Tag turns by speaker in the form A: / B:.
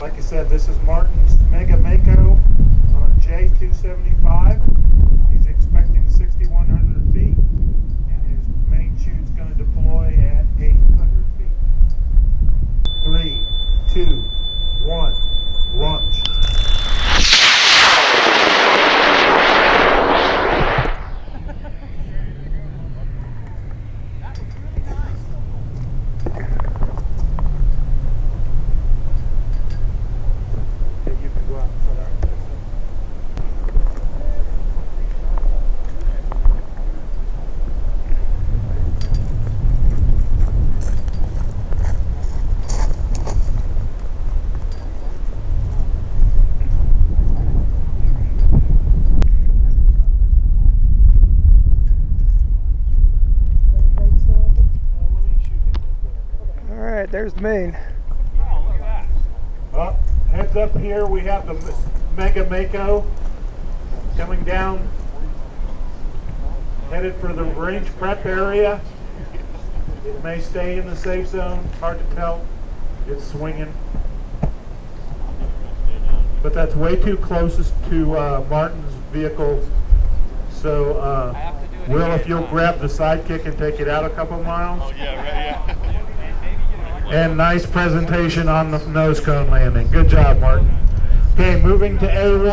A: Like I said, this is Martin's Mega Mako on a J275. He's expecting 6,100 feet, and his main chute's going to deploy at 800 feet. 3, 2, 1, launch.
B: Alright, there's the main.
A: Oh, look at that. Well, heads up here, we have the Mega Mako coming down, headed for the range prep area. It may stay in the safe zone, hard to tell. It's swinging. But that's way too closest to Martin's vehicle. So, Will, if you'll grab the sidekick and take it out a couple miles.
C: Oh, yeah, right, yeah.
A: And nice presentation on the nose cone landing. Good job, Martin. Okay, moving to A1.